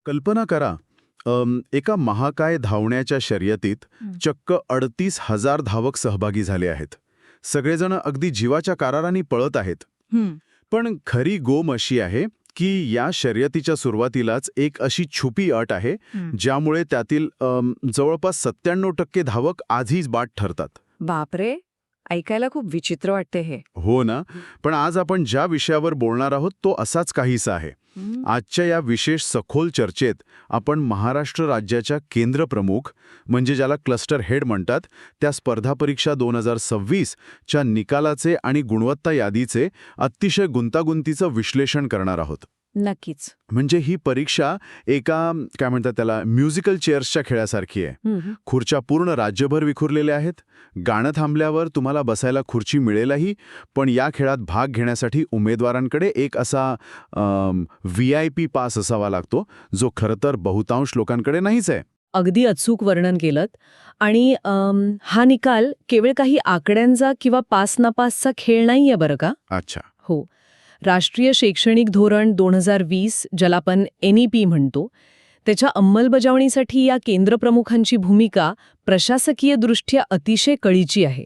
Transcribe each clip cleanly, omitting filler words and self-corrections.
कल्पना करा, एका महाकाय धावण्याच्या शर्यतीत चक्क 38,000 धावक सहभागी झाले आहेत. सगळेजण अगदी जीवाच्या कराराने पळत आहेत. पण खरी गोम अशी आहे की या शर्यतीच्या सुरुवातीलाच एक अशी छुपी अट आहे ज्यामुळे त्यातील जवळपास 97% धावक आधीच बाद ठरतात. बापरे, ऐकायला खूप विचित्र वाटते हे. हो ना. पण आज आपण ज्या विषयावर बोलणार आहोत तो असाच काहीसा आहे. आजच्या या विशेष सखोल चर्चेत आपण महाराष्ट्र राज्याच्या केंद्र प्रमुख म्हणजे ज्याला क्लस्टर हेड म्हणतात त्या स्पर्धा परीक्षा 2026 च्या निकालाचे आणि गुणवत्ता यादीचे अतिशय गुंतागुंतीचं विश्लेषण करणार आहोत. नक्कीच. म्हणजे ही परीक्षा एका काय म्हणतात त्याला म्युझिकल चेअर्सच्या खेळासारखी आहे. खुर्च्या पूर्ण राज्यभर विखुरलेल्या आहेत. गाणं थांबल्यावर तुम्हाला बसायला खुर्ची मिळेलही, पण या खेळात भाग घेण्यासाठी उमेदवारांकडे एक असा VIP पास असावा लागतो, जो खरं तर बहुतांश लोकांकडे नाहीच आहे. अगदी अचूक वर्णन केलं. आणि हा निकाल केवळ काही आकड्यांचा किंवा पास नापासचा खेळ नाहीये बरं का. अच्छा. हो. राष्ट्रीय शैक्षणिक धोरण 2020 ज्याला आपण NEP म्हणतो, त्याच्या अंमलबजावणीसाठी या केंद्रप्रमुखांची भूमिका प्रशासकीयदृष्ट्या अतिशय कळीची आहे.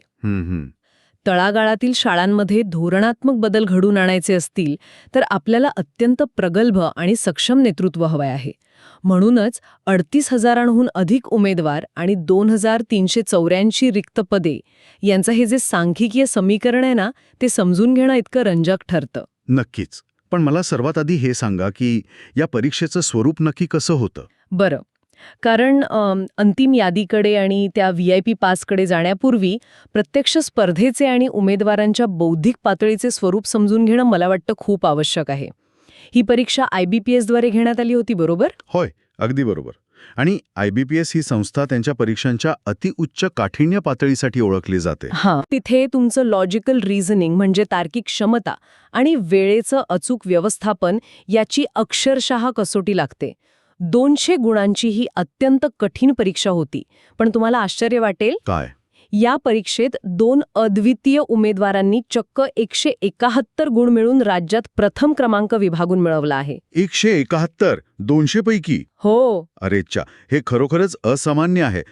तळागाळातील शाळांमध्ये धोरणात्मक बदल घडून आणायचे असतील तर आपल्याला अत्यंत प्रगल्भ आणि सक्षम नेतृत्व हवं आहे. म्हणूनच 38,000हून अधिक उमेदवार आणि 2,384 रिक्त पदे यांचं हे जे सांख्यिकीय समीकरण आहे ना, ते समजून घेणं इतकं रंजक ठरतं. नक्कीच. पण मला सर्वात आधी हे सांगा की या परीक्षेचं स्वरूप नक्की कसं होतं? बरं, कारण अंतिम यादीकडे आणि त्या VIP पासकडे जाण्यापूर्वी प्रत्यक्ष स्पर्धेचे आणि उमेदवारांच्या बौद्धिक पातळीचे स्वरूप समजून घेणं मला वाटतं खूप आवश्यक आहे. ही परीक्षा IBPS द्वारे घेण्यात आली होती, बरोबर? होय, अगदी बरोबर. आणि IBPS ही संस्था त्यांच्या परीक्षांच्या अतिउच्च काठिण्य पातळीसाठी ओळखली जाते. हां, तिथे तुमचं लॉजिकल रिझनिंग म्हणजे तार्किक क्षमता आणि वेळेचं अचूक व्यवस्थापन याची अक्षरशः कसोटी लागते. 200 गुणांची ही अत्यंत कठीण परीक्षा होती. पण तुम्हाला आश्चर्य वाटेल, काय? या परीक्षेत 2 अद्वितीय उमेदवारांनी चक्क 171 गुण मिळून राज्यात प्रथम क्रमांक विभागून मिळवला आहे. 171 200 पैकी? हो. अरेच्चा, हे खरोखरच असामान्य आहे.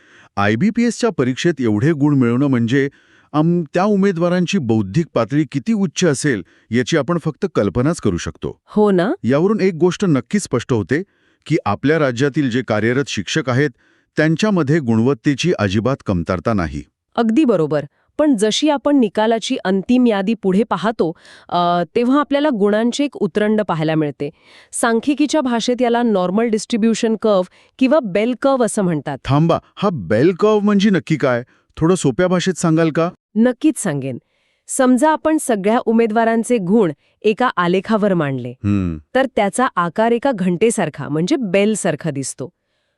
IBPSच्या परीक्षेत एवढे गुण मिळवणं म्हणजे त्या उमेदवारांची बौद्धिक पातळी किती उच्च असेल याची आपण फक्त कल्पनाच करू शकतो. हो ना. यावरून एक गोष्ट नक्कीच स्पष्ट होते की आपल्या राज्यातील जे कार्यरत शिक्षक आहेत त्यांच्यामध्ये गुणवत्तेची अजिबात कमतरता नाही. अगदी बरोबर. पण जशी आपण निकालाची अंतिम यादी पुढे पाहतो तेव्हा आपल्याला गुणांची एक उतरंड पाहायला मिळते. सांख्यिकीच्या भाषेत याला नॉर्मल डिस्ट्रीब्युशन कर्व किंवा बेल कर्व असं म्हणतात. थांबा, हा बेल कर्व म्हणजे नक्की काय? थोडं सोप्या भाषेत सांगाल का? नक्कीच सांगेन. समजा आपण सगळ्या उमेदवारांचे गुण एका आलेखावर मांडले तर त्याचा आकार एका घंटेसारखा म्हणजे बेलसारखा दिसतो.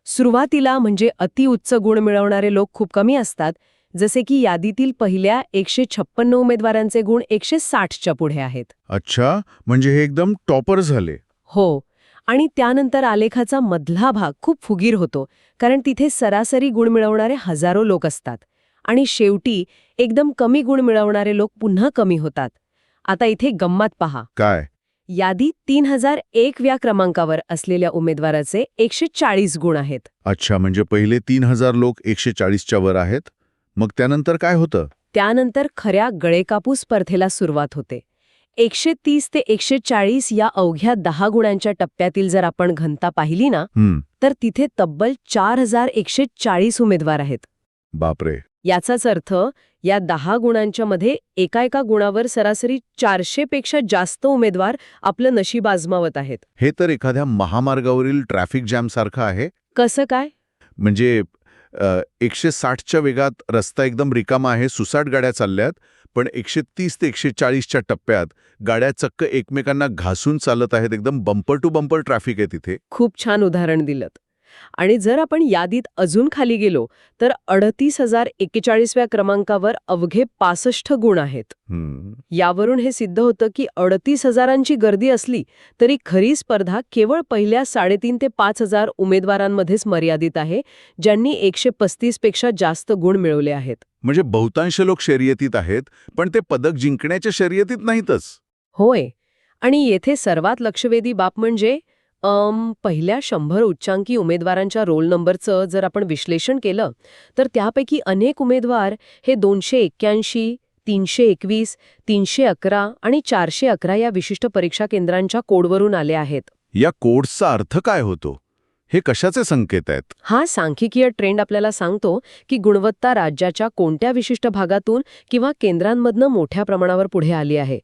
सुरुवातीला म्हणजे अतिउच्च गुण मिळवणारे लोक खूप कमी असतात, जसे की यादीतील पहिल्या 156 उमेदवारांचे गुण 160च्या पुढे आहेत. अच्छा, म्हणजे हे एकदम टॉपर झाले. हो. आणि त्यानंतर आलेखाचा मधला भाग खूप फुगीर होतो, कारण तिथे सरासरी गुण मिळवणारे हजारो लोक असतात. आणि शेवटी एकदम कमी गुण मिळवणारे लोक पुन्हा कमी होतात. आता इथे गंमत पहा. काय? यादी 3001व्या क्रमांकावर असलेल्या उमेदवाराचे 140 गुण आहेत. अच्छा, म्हणजे पहिले 3000 लोक 140च्या वर आहेत. मग त्यानंतर काय होतं? त्यानंतर खऱ्या गळेकापू स्पर्धेला सुरुवात होते. 130 ते 140 या अवघ्या 10 गुणांच्या टप्प्यातील जर आपण घनता पाहिली ना, तर तिथे तब्बल 4140 उमेदवार आहेत. बापरे. याचाच अर्थ या 10 गुणांच्या मध्ये एका गुणावर सरासरी 400 पेक्षा जास्त उमेदवार आपलं नशीब आजमावत आहेत. हे तर एखाद्या महामार्गावरील ट्रॅफिक जॅम सारखं आहे. कसं काय? म्हणजे 160च्या वेगात रस्ता एकदम रिकामा आहे, सुसाट गाड्या चालल्यात, पण 130 ते 140च्या टप्प्यात गाड्या चक्क एकमेकांना घासून चालत आहेत. एकदम बंपर टू बंपर ट्रॅफिक आहे तिथे. खूप छान उदाहरण दिलं. आणि जर आपण यादीत अजून खाली गेलो तर 38,041व्या क्रमांकावर अवघे 65 गुण आहेत. यावरून हे सिद्ध होतं की 38,000ची गर्दी असली तरी खरी स्पर्धा केवळ पहिल्या 3.5 ते 5,000 उमेदवारांमध्येच मर्यादित आहे, ज्यांनी 135 पेक्षा जास्त गुण मिळवले आहेत. म्हणजे बहुतांश लोक शर्यतीत आहेत, पण ते पदक जिंकण्याच्या शर्यतीत नाहीतच. होय. आणि येथे सर्वात लक्षवेधी बाब म्हणजे पहिल्या 100 उच्चांकी उमेदवारांच्या रोल नंबरचं जर आपण विश्लेषण केलं तर त्यापैकी अनेक उमेदवार हे 281, 321, 311 आणि 411 या विशिष्ट परीक्षा केंद्रांच्या कोडवरून आले आहेत. या कोड्सचा अर्थ काय होतो? हे कशाचे संकेत आहेत? हा सांख्यिकीय ट्रेंड आपल्याला सांगतो की गुणवत्ता राज्याच्या कोणत्या विशिष्ट भागातून किंवा केंद्रांमधनं मोठ्या प्रमाणावर पुढे आली आहे.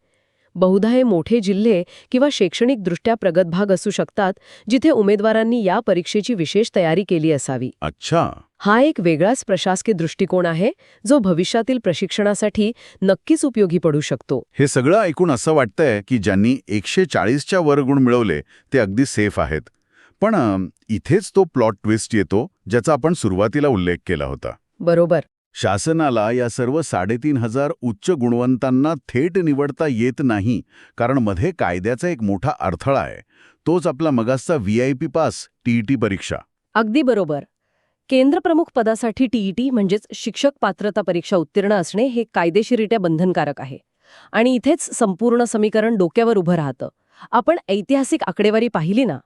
बहुधा हे मोठे जिल्हे किंवा शैक्षणिकदृष्ट्या प्रगत भाग असू शकतात जिथे उमेदवारांनी या परीक्षेची विशेष तयारी केली असावी. अच्छा. हा एक वेगळाच प्रशासकीय दृष्टिकोन आहे जो भविष्यातील प्रशिक्षणासाठी नक्कीच उपयोगी पडू शकतो. हे सगळं ऐकून असं वाटतंय की ज्यांनी 140च्या वर गुण मिळवले ते अगदी सेफ आहेत. पण इथेच तो प्लॉट ट्विस्ट येतो ज्याचा आपण सुरुवातीला उल्लेख केला होता. बरोबर. शासनाला या सर्व 3,500 उच्च गुणवंतांना थेट निवडता येत नाही, कारण मध्ये कायद्याचा एक मोठा अडथळा आहे. तोच आपला मगासचा VIP पास, TET परीक्षा. अगदी बरोबर. केंद्रप्रमुख पदासाठी TET म्हणजेच शिक्षक पात्रता परीक्षा उत्तीर्ण असणे हे कायदेशीररित्या बंधनकारक आहे. आणि इथेच संपूर्ण समीकरण डोक्यावर उभं राहतं. आपण ऐतिहासिक आकडेवारी पाहिली ना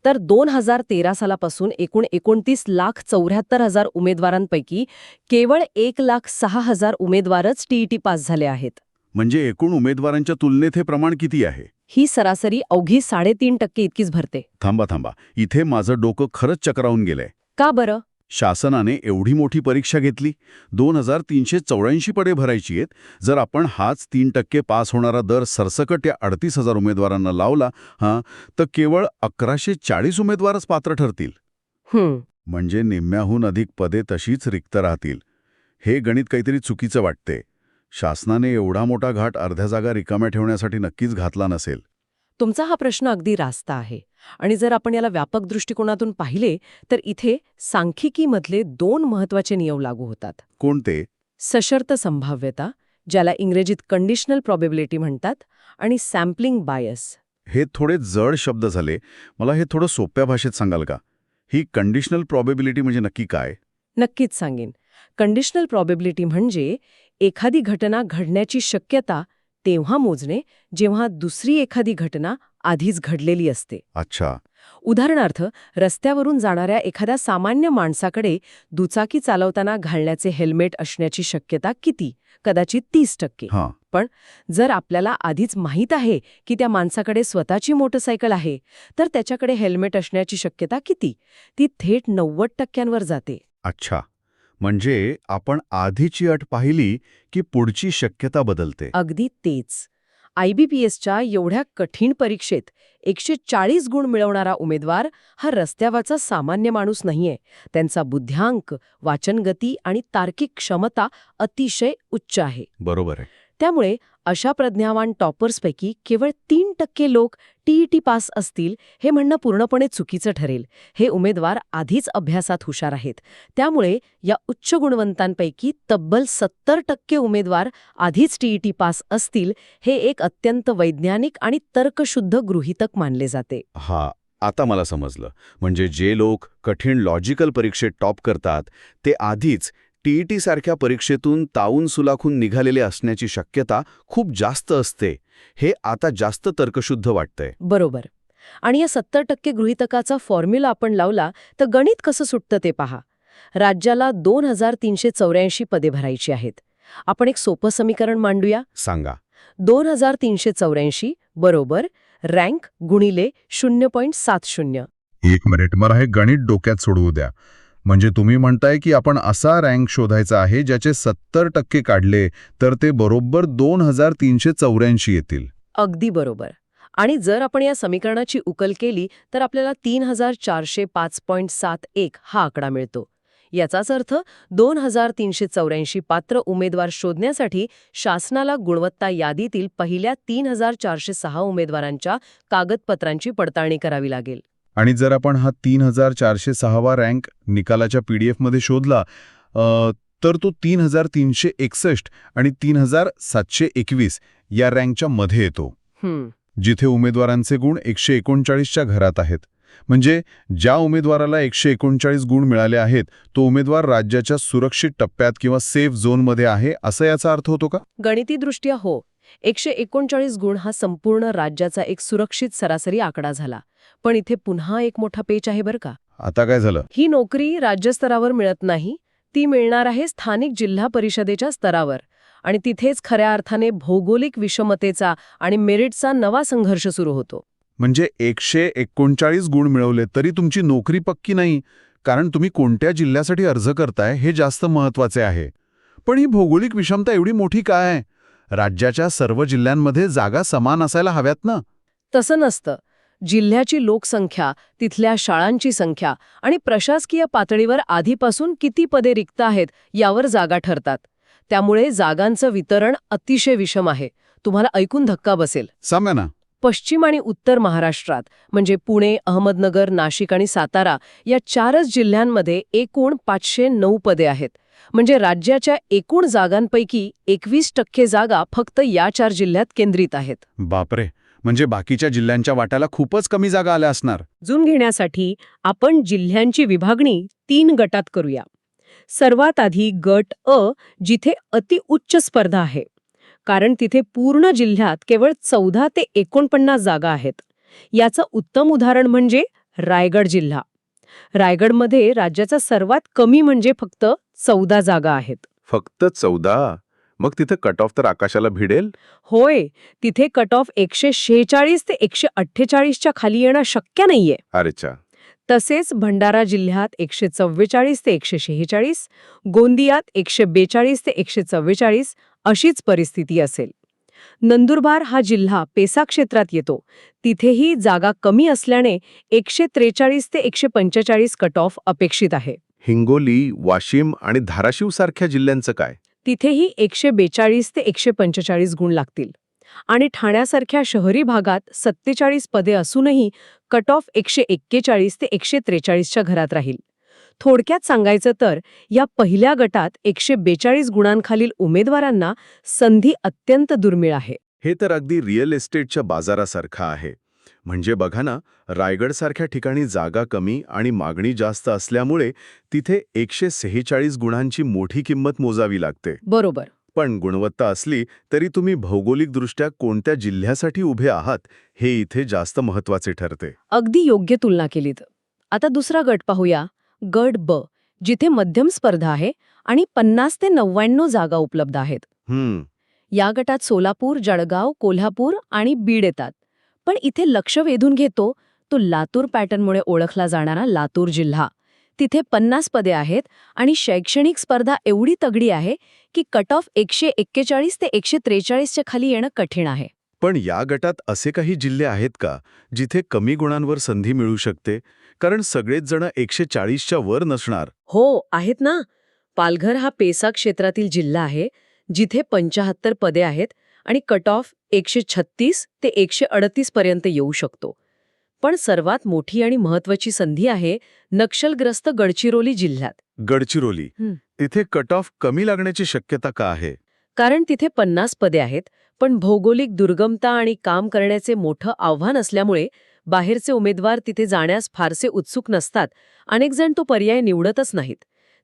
तर 2013 सालापासून एकूण 29,74,000 उमेदवारांपैकी केवळ 1,06,000 उमेदवारच TET पास झाले आहेत. म्हणजे एकूण उमेदवारांच्या तुलनेत हे प्रमाण किती आहे? ही सरासरी अवघी 3.5% इतकीच भरते. थांबा. इथे माझं डोकं खरंच चक्रावून गेलंय. का बरं? शासनाने एवढी मोठी परीक्षा घेतली, 2,384 पदे भरायची आहेत. जर आपण हाच 3% पास होणारा दर सरसकट या 38,000 उमेदवारांना लावला तर केवळ 1,140 उमेदवारच पात्र ठरतील. म्हणजे निम्म्याहून अधिक पदे तशीच रिक्त राहतील. हे गणित काहीतरी चुकीचं वाटते. शासनाने एवढा मोठा घाट अर्ध्या जागा रिकाम्या ठेवण्यासाठी नक्कीच घातला नसेल. तुमचा हा प्रश्न अगदी रास्त आहे. आणि जर आपण याला व्यापक दृष्टिकोनातून पाहिले तर इथे सांख्यिकीमधले 2 महत्वाचे नियम लागू होतात. कोणते? सशर्त संभाव्यता, ज्याला इंग्रजीत कंडिशनल प्रॉबेबिलिटी म्हणतात, आणि सॅम्पलिंग बायस. हे थोडे जड शब्द झाले. मला हे थोडं सोप्या भाषेत सांगाल का? ही कंडिशनल प्रॉबेबिलिटी म्हणजे नक्की काय? नक्कीच सांगेन. कंडिशनल प्रॉबेबिलिटी म्हणजे एखादी घटना घडण्याची शक्यता तेव्हा मोजणे जेव्हा दुसरी एखादी घटना आधीच घडलेली असते. अच्छा. उदाहरणार्थ, रस्त्यावरून जाणाऱ्या एखाद्या सामान्य माणसाकडे दुचाकी चालवताना घालण्याचे हेल्मेट असण्याची शक्यता किती? कदाचित 30%. पण जर आपल्याला आधीच माहीत आहे की त्या माणसाकडे स्वतःची मोटरसायकल आहे तर त्याच्याकडे हेल्मेट असण्याची शक्यता किती? ती थेट 90%वर जाते. अच्छा. म्हणजे आपण आधीची अट पाहिली की पुढची शक्यता बदलते. अगदी तेच. IBPSच्या एवढ्या कठीण परीक्षेत 140 गुण मिळवणारा उमेदवार हा रस्त्यावरचा सामान्य माणूस नाहीये. त्यांचा बुद्ध्यांक, वाचनगती आणि तार्किक क्षमता अतिशय उच्च आहे. बरोबर आहे. त्यामुळे अशा प्रज्ञावान टॉपर्सपैकी केवळ 3% लोक TET पास असतील हे म्हणणं पूर्णपणे चुकीचं ठरेल. हे उमेदवार आधीच अभ्यासात हुशार आहेत. त्यामुळे या उच्च गुणवंतांपैकी तब्बल 70% उमेदवार आधीच TET पास असतील हे एक अत्यंत वैज्ञानिक आणि तर्कशुद्ध गृहीतक मानले जाते. आता मला समजलं. म्हणजे जे लोक कठीण लॉजिकल परीक्षेत टॉप करतात ते आधीच TET सारख्या परीक्षेतून तावून सुलाखून निघालेले असण्याची शक्यता खूप जास्त असते. हे आता जास्त तर्कशुद्ध वाटतंय. बरोबर. आणि या 70% गृहीतकाचा फॉर्म्युला आपण लावला तर गणित कसं सुटतं ते पहा. राज्याला 2,384 पदे भरायची आहेत. आपण एक सोपं समीकरण मांडूया. सांगा. 2,384 बरोबर रँक गुणिले 0.70. एक मिनिट, मला हे गणित डोक्यात सोडवू द्या. म्हणजे तुम्ही म्हणताय की आपण असा रँक शोधायचा आहे ज्याचे 70% काढले तर ते बरोबर 2,384 येतील. अगदी बरोबर. आणि जर आपण या समीकरणाची उकल केली तर आपल्याला 3,405.71 हा आकडा मिळतो. याचाच अर्थ 2,384 पात्र उमेदवार शोधण्यासाठी शासनाला गुणवत्ता यादीतील पहिल्या 3,406 उमेदवारांच्या कागदपत्रांची पडताळणी करावी लागेल. आणि जर आपण हा 3,406वा रँक निकालाच्या PDF मध्ये शोधला तर तो 3,361 आणि 3,721 या रँकच्या मध्ये येतो. जिथे उमेदवारांचे गुण 139च्या घरात आहेत. म्हणजे ज्या उमेदवाराला 139 गुण मिळाले आहेत तो उमेदवार राज्याच्या सुरक्षित टप्प्यात किंवा सेफ झोनमध्ये आहे, असं याचा अर्थ होतो का? गणितीदृष्ट्या हो. 139 गुण हा संपूर्ण राज्याचा एक सुरक्षित सरासरी आकडा झाला. पण इथे पुन्हा एक मोठा पेच आहे बरं का. आता काय झालं? ही नोकरी राज्यस्तरावर मिळत नाही, ती मिळणार आहे स्थानिक जिल्हा परिषदेच्या स्तरावर. आणि तिथेच खऱ्या अर्थाने भौगोलिक विषमतेचा आणि मेरिटचा नवा संघर्ष सुरू होतो. म्हणजे 139 गुण मिळवले तरी तुमची नोकरी पक्की नाही, कारण तुम्ही कोणत्या जिल्ह्यासाठी अर्ज करताय हे जास्त महत्वाचे आहे. पण ही भौगोलिक विषमता एवढी मोठी काय? राज्याच्या सर्व जिल्ह्यांमध्ये जागा समान असायला हव्यात ना? तसं नसतं. जिल्ह्याची लोकसंख्या, तिथल्या शाळांची संख्या आणि प्रशासकीय पातळीवर आधीपासून किती पदे रिक्त आहेत यावर जागा ठरतात. त्यामुळे जागांचं वितरण अतिशय विषम आहे. तुम्हाला ऐकून धक्का बसेल. सांगा ना. पश्चिम आणि उत्तर महाराष्ट्रात म्हणजे पुणे, अहमदनगर, नाशिक आणि सातारा या 4च जिल्ह्यांमध्ये एकूण 509 पदे आहेत. म्हणजे राज्याच्या एकूण जागांपैकी 21% जागा फक्त या 4 जिल्ह्यात केंद्रित आहेत. बापरे, म्हणजे बाकीच्या जिल्ह्यांच्या वाट्याला खूपच कमी जागा आल्या असणार. समजून घेण्यासाठी आपण जिल्ह्यांची विभागणी 3 गटात करूया. सर्वात आधी गट अ, जिथे अतिउच्च स्पर्धा आहे, कारण तिथे पूर्ण जिल्ह्यात केवळ 14 ते 49 जागा आहेत. याचं उत्तम उदाहरण म्हणजे रायगड जिल्हा. रायगडमध्ये राज्याचा सर्वात कमी म्हणजे फक्त 14 जागा आहेत. फक्त 14? मग तिथे कट ऑफ तर आकाशाला भिडेल. होय, तिथे कट ऑफ 146 ते 148च्या खाली येणं शक्य नाहीये. अरेच्या. तसेच भंडारा जिल्ह्यात 144 ते 146, गोंदियात 142 ते 144 अशीच परिस्थिती असेल. नंदुरबार हा जिल्हा पेसा क्षेत्रात येतो. तिथेही जागा कमी असल्याने 143 ते 145 कट ऑफ अपेक्षित आहे. हिंगोली, वाशिम आणि धाराशिव सारख्या जिल्ह्यांचं काय? तिथेही 142 ते 145 गुण लागतील. आणि ठाण्यासारख्या शहरी भागात 47 पदे असूनही कट ऑफ 141 ते 143च्या घरात राहील. थोडक्यात सांगायचं तर या पहिल्या गटात 142 गुणांखालील उमेदवारांना संधी अत्यंत दुर्मिळ आहे. हे तर अगदी रिअल एस्टेटच्या बाजारासारखं आहे. म्हणजे बघा ना, रायगडसारख्या ठिकाणी जागा कमी आणि मागणी जास्त असल्यामुळे तिथे 146 गुणांची मोठी किंमत मोजावी लागते. बरोबर. पण गुणवत्ता असली तरी तुम्ही भौगोलिकदृष्ट्या कोणत्या जिल्ह्यासाठी उभे आहात हे इथे जास्त महत्वाचे ठरते. अगदी योग्य तुलना केलीत. आता दुसरा गट पाहूया, गट ब, जिथे मध्यम स्पर्धा आहे आणि 50 ते 99 जागा उपलब्ध आहेत. या गटात सोलापूर, जळगाव, कोल्हापूर आणि बीड येतात. पण इथे लक्ष वेधून घेतो तो लातूर पॅटर्नमुळे ओळखला जाणारा लातूर जिल्हा. तिथे 50 पदे आहेत आणि शैक्षणिक स्पर्धा एवढी तगडी आहे की कट ऑफ 141 ते 143च्या खाली येणं कठीण आहे. पण या गटात असे काही जिल्हे आहेत का जिथे कमी गुणांवर संधी मिळू शकते? कारण सगळेच जण 140च्या वर नसणार. हो, आहेत ना. पालघर हा पेसा क्षेत्रातील जिल्हा आहे, जिथे 75 पदे आहेत आणि कट ऑफ 136 ते 138 पर्यंत येऊ शकतो. पण सर्वात मोठी आणि महत्वाची संधी आहे नक्षलग्रस्त गडचिरोली जिल्ह्यात. गडचिरोली, तिथे कट ऑफ कमी लागण्याची शक्यता का आहे? कारण तिथे 50 पदे आहेत, पण भौगोलिक दुर्गमता आणि काम करण्याचे मोठं आव्हान असल्यामुळे बाहेरचे उमेदवार तिथे जाण्यास फारसे उत्सुक नसतात. अनेक जण तो पर्याय निवडतच नाहीत.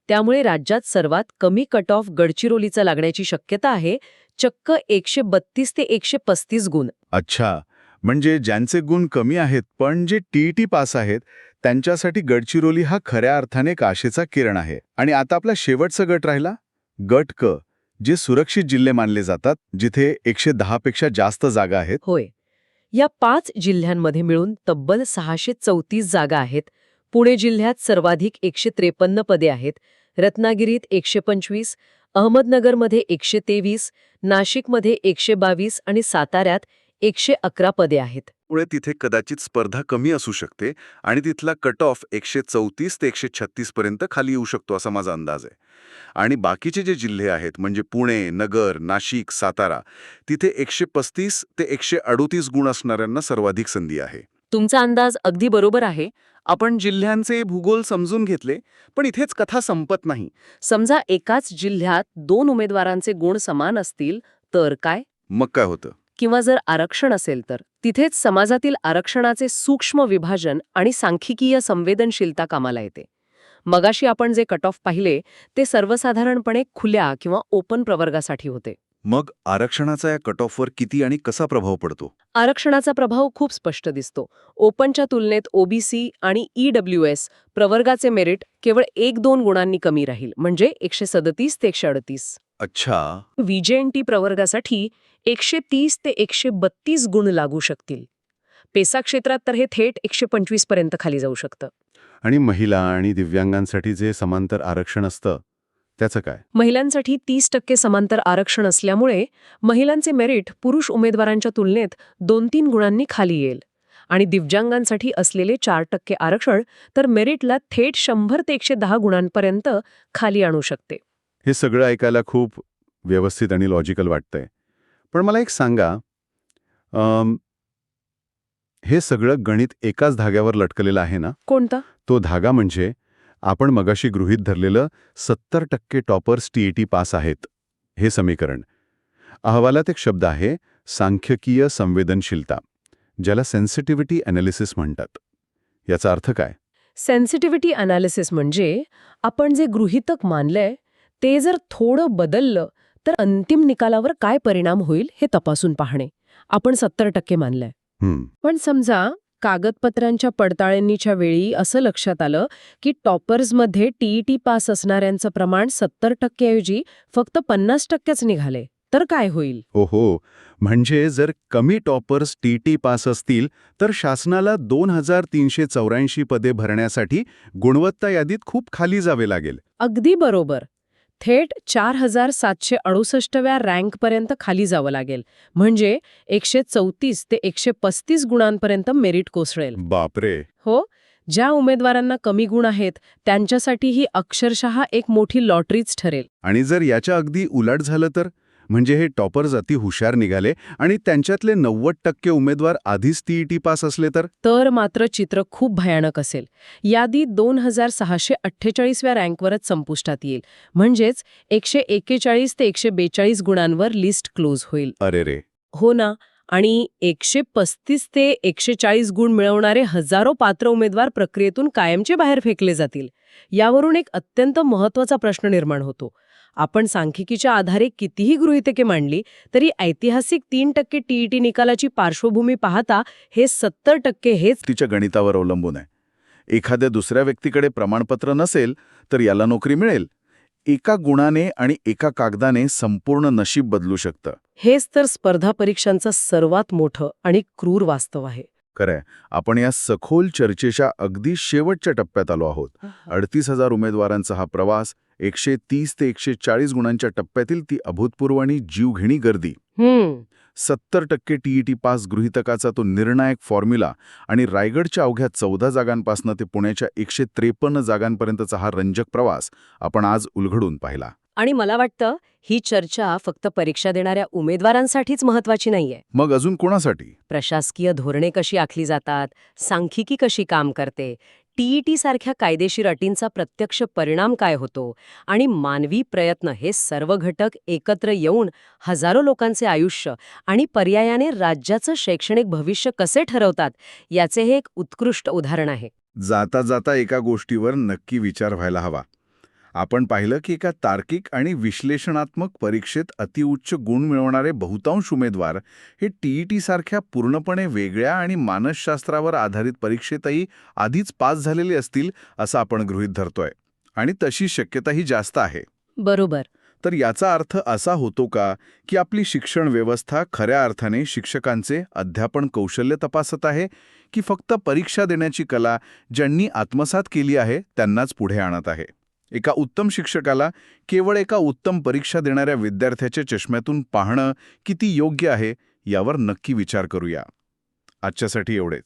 त्यामुळे राज्यात सर्वात कमी कट ऑफ गडचिरोलीचा लागण्याची शक्यता आहे, चक्क 132 ते 135 गुण. अच्छा, म्हणजे ज्यांचे गुण कमी आहेत पण जे टीईटी पास आहेत त्यांच्यासाठी गडचिरोली हा खऱ्या अर्थाने काशेचा किरण आहे. आणि आता आपला शेवटचा गट राहिला, गट क, जे सुरक्षित जिल्हे मानले जातात, जिथे 110 पेक्षा जास्त जागा आहेत. होय, या 5 जिल्ह्यांमध्ये मिळून तब्बल 634 जागा आहेत. पुणे जिल्ह्यात सर्वाधिक 153 पदे आहेत, रत्नागिरीत 125, अहमदनगरमध्ये 123, नाशिकमध्ये 122 आणि साताऱ्यात 111 पदे आहेत. त्यामुळे तिथे कदाचित स्पर्धा कमी असू शकते आणि तिथला कट ऑफ 134 ते 136 पर्यंत खाली येऊ शकतो असा माझा अंदाज आहे. आणि बाकीचे जे जिल्हे आहेत म्हणजे पुणे, नगर, नाशिक, सातारा, तिथे 135 ते 138 गुण असणाऱ्यांना सर्वाधिक संधी आहे. तुमचा अंदाज अगदी बरोबर आहे. आपण जिल्ह्यांचे भूगोल समजून घेतले, पण इथेच कथा संपत नाही. समजा एकाच जिल्ह्यात 2 उमेदवारांचे गुण समान असतील तर काय? मग काय होतं? किंवा जर आरक्षण असेल तर तिथेच समाजातील आरक्षणाचे सूक्ष्म विभाजन आणि सांख्यिकीय संवेदनशीलता कामाला येते. मगाशी आपण जे कट ऑफ पाहिले ते सर्वसाधारणपणे खुल्या किंवा ओपन प्रवर्गासाठी होते. मग आरक्षणाचा या कट ऑफवर किती आणि कसा प्रभाव पडतो? आरक्षणाचा प्रभाव खूप स्पष्ट दिसतो. ओपनच्या तुलनेत ओबीसी आणि EWS प्रवर्गाचे मेरिट केवळ 1-2 गुणांनी कमी राहील, म्हणजे 137 ते 138. अच्छा. VJNT प्रवर्गासाठी 130 ते 132 गुण लागू शकतील. पेसा क्षेत्रात तर हे थेट 125 पर्यंत खाली जाऊ शकतं. आणि महिला आणि दिव्यांगांसाठी जे समांतर आरक्षण असतं त्याचं काय? महिलांसाठी 30% समांतर आरक्षण असल्यामुळे महिलांचे मेरिट पुरुष उमेदवारांच्या तुलनेत 2-3 गुणांनी खाली येईल. आणि दिव्यांगांसाठी असलेले 4% आरक्षण तर मेरिटला थेट 100 ते 110 गुणांपर्यंत खाली आणू शकते. हे सगळं ऐकायला खूप व्यवस्थित आणि लॉजिकल वाटतंय. पण मला एक सांगा, हे सगळं गणित एकाच धाग्यावर लटकलेलं आहे ना? कोणता? तो धागा म्हणजे आपण मगाशी गृहीत धरलेलं 70% टॉपर्स TET पास आहेत हे समीकरण. अहवालात एक शब्द आहे सांख्यकीय संवेदनशीलता, ज्याला सेन्सिटिव्हिटी ॲनालिसिस म्हणतात. याचा अर्थ काय? सेन्सिटिव्हिटी अनालिसिस म्हणजे आपण जे गृहीतक मानलंय ते जर थोडं बदललं तर अंतिम निकालावर काय परिणाम होईल हे तपासून पाहणे. आपण 70% मानलंय. पण समजा कागदपत्रांच्या पडताळणीच्या वेळी असं लक्षात आलं की टॉपर्समध्ये TET पास असणाऱ्यांचं प्रमाण 70% ऐवजी फक्त 50%च निघाले, तर काय होईल? ओहो, म्हणजे जर कमी टॉपर्स TET पास असतील तर शासनाला 2384 पदे भरण्यासाठी गुणवत्ता यादीत खूप खाली जावे लागेल. अगदी बरोबर. थेट 4768व्या रँकपर्यंत खाली जावं लागेल. म्हणजे 134 ते 135 गुणांपर्यंत मेरिट कोसळेल. बापरे. हो, ज्या उमेदवारांना कमी गुण आहेत त्यांच्यासाठी ही अक्षरशः एक मोठी लॉटरीच ठरेल. आणि जर याच्या अगदी उलट झालं तर, म्हणजे हे टॉपर्स अति हुशार निघाले आणि त्यांच्यातले 90% उमेदवार आधीच TET पास असले तर मात्र चित्र खूप भयानक असेल. यादी 2648व्या रँकवरच संपुष्टात येईल. म्हणजेच 141 ते 142 गुणांवर लिस्ट क्लोज होईल. अरे रे. हो ना. आणि 135 ते 140 गुण मिळवणारे हजारो पात्र उमेदवार प्रक्रियेतून कायमचे बाहेर फेकले जातील. यावरून एक अत्यंत महत्त्वाचा प्रश्न निर्माण होतो. आपण सांख्यिकीच्या आधारे कितीही गृहीतके मांडली तरी ऐतिहासिक 3% TET निकालाची पार्श्वभूमी पाहता हे 70% हेच तिच्या गणितावर अवलंबून आहे. एखाद्या दुसऱ्या व्यक्तीकडे प्रमाणपत्र नसेल तर याला नोकरी मिळेल. एका गुणाने आणि एका कागदाने संपूर्ण नशीब बदलू शकतं. हेच तर स्पर्धा परीक्षांचं सर्वात मोठं आणि क्रूर वास्तव आहे. खरंय. आपण या सखोल चर्चेच्या अगदी शेवटच्या टप्प्यात आलो आहोत. 38,000 उमेदवारांचा हा प्रवास, 130 ते 140 गुणांच्या टप्प्यातील ती अभूतपूर्व आणि जीवघेणी गर्दी, 70% TET पास गृहीतकाचा तो निर्णायक फॉर्म्युला आणि रायगडच्या अवघ्या 14 जागांपासून ते पुण्याच्या 153 जागांपर्यंतचा हा रंजक प्रवास आपण आज उलगडून पाहिला. आणि मला वाटतं ही चर्चा फक्त परीक्षा देणाऱ्या उमेदवारांसाठीच महत्वाची नाहीये. मग अजून कोणासाठी? प्रशासकीय धोरणे कशी आखली जातात, सांख्यिकी कशी काम करते, TET सारख्या कायदेशीर अटींचा प्रत्यक्ष परिणाम काय होतो आणि मानवी प्रयत्न, हे सर्व घटक एकत्र येऊन हजारो लोकांचे आयुष्य आणि पर्यायाने राज्याचं शैक्षणिक भविष्य कसे ठरवतात याचे हे एक उत्कृष्ट उदाहरण आहे. जाता जाता एका गोष्टीवर नक्की विचार व्हायला हवा. आपण पाहिलं की एका तार्किक आणि विश्लेषणात्मक परीक्षेत अतिउच्च गुण मिळवणारे बहुतांश उमेदवार हे TET सारख्या पूर्णपणे वेगळ्या आणि मानसशास्त्रावर आधारित परीक्षेतही आधीच पास झालेले असतील असं आपण गृहीत धरतोय. आणि तशी शक्यताही जास्त आहे. बरोबर. तर याचा अर्थ असा होतो का की आपली शिक्षण व्यवस्था खऱ्या अर्थाने शिक्षकांचे अध्यापन कौशल्य तपासत आहे, की फक्त परीक्षा देण्याची कला ज्यांनी आत्मसात केली आहे त्यांनाच पुढे आणत आहे? एका उत्तम शिक्षकाला केवळ एका उत्तम परीक्षा देणाऱ्या विद्यार्थ्याच्या चष्म्यातून पाहणं किती योग्य आहे यावर नक्की विचार करूया. आजच्यासाठी एवढेच.